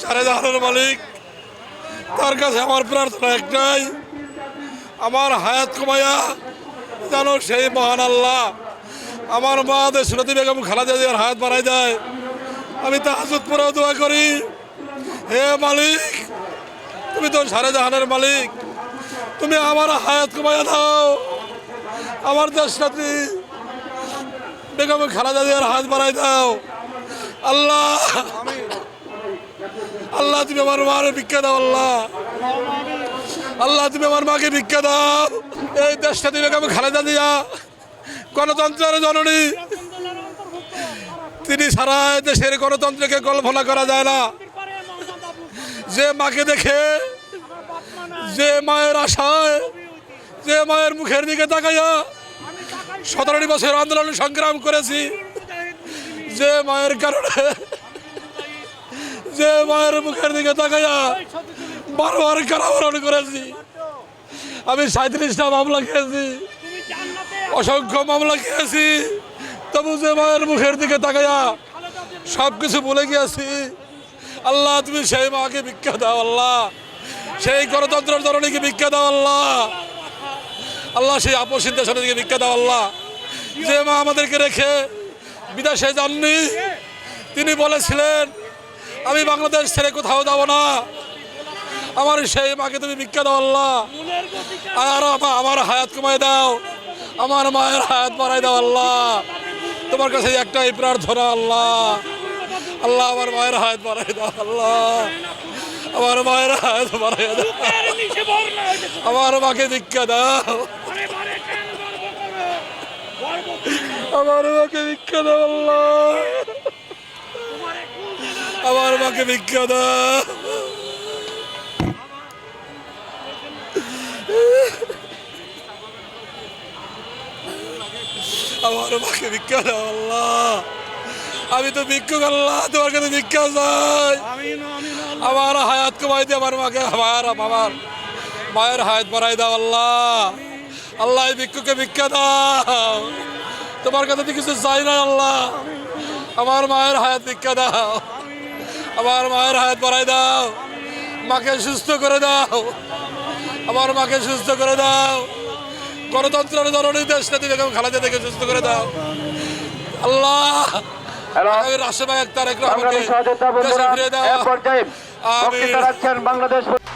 সাড়ে জাহানের মালিক, তার কাছে আমার প্রার্থনা একটাই, আমার হায়াত কমায়া জানো সেই মহান আল্লাহ আমার মা দেশরতী বেগম খালেদা জিয়ার হায়াত বাড়াই দেয়। আমি তাহাজ্জুদ পড়েও দোয়া করি, হে মালিক তুমি তো সাড়ে জাহানের মালিক, তুমি আমার হায়াত কমায়া দাও, আমার দেশরতী বেগম খালেদা জিয়ার হায়াত বাড়াই দাও। আল্লাহ আল্লাহ তুমি আমার মার ভিক্ষা দাও, আল্লাহ আল্লাহ তুমি আমার মাকে ভিক্ষা দাও। এই দেশটা তুমি বেগম খালেদা জিয়া গণতন্ত্রের জননী, তিনি সারা দেশের গণতন্ত্রকে কল্পনা করা যায় না। যে মাকে দেখে, যে মায়ের আশায়, যে মায়ের মুখের দিকে তাকাইয়া 17 বছর আন্দোলন সংগ্রাম করেছি, যে মায়ের কারণে, যে মায়ের মুখের দিকে তাকাইয়া বারবার কারাবরণ করেছি। আমি 37টা মামলা খেয়েছি, অসংখ্য মামলা খেয়েছি, তবু যে মায়ের মুখের দিকে তাকাইয়া সব কিছু ভুলে গিয়েছি। আল্লাহ তুমি সেই মাকে ভিক্ষা দাও, আল্লাহ সেই গণতন্ত্রের জননীকে ভিক্ষা দাও, আল্লাহ আল্লাহ সেই আপসীন দেশনীকে ভিক্ষা দাও, আল্লাহ যে মা আমাদেরকে রেখে বিদেশে যাননি, তিনি বলেছিলেন আমি বাংলাদেশ ছেড়ে কোথাও যাব না, আমার সেই মাকে তুমি ভিক্ষা দাও, আল্লাহ আর আমার হায়াত কমাই দাও, আমার মায়ের হায়াত বাড়াই দাও, আল্লাহ তোমার কাছে একটাই প্রার্থনা, আল্লাহ আল্লাহ আমার মায়ের হায়াত বাড়াই দাও, আল্লাহ আমার মায়ের হায়াত বাড়াই দাও, আমার মাকে ভিক্ষা দাও, আমার মাকে ভিক্ষা দাও, আল্লাহ আমার মাকে ভিক্ষা দাও, আমার মাকে ভিক্ষা দাও, আল্লাহ আমি তো ভিক্ষুক, আল্লাহ তোমার কাছে ভিক্ষা চাই, আমার হায়াত কমাই দিয়ে আমার মাকে আমার মায়ের হায়াত বাড়াই দাও, আল্লাহ আল্লাহ এই ভিক্ষুকে ভিক্ষা দাও, তোমার কাছে তো কিছু চাই না, আল্লাহ আমার মায়ের হায়াত ভিক্ষা দাও, আমার মায়ের হায়াত বাড়াই দাও, মাকে সুস্থ করে দাও, আমার মাকে সুস্থ করে দাও, গণতন্ত্রের জননী দেশটা তুমি বেগম খালেদা থেকে সুস্থ করে দাও, আল্লাহ রাশেদ ভাই তারেক রহমানকে দেশে ফিরিয়ে দাও। আমিন।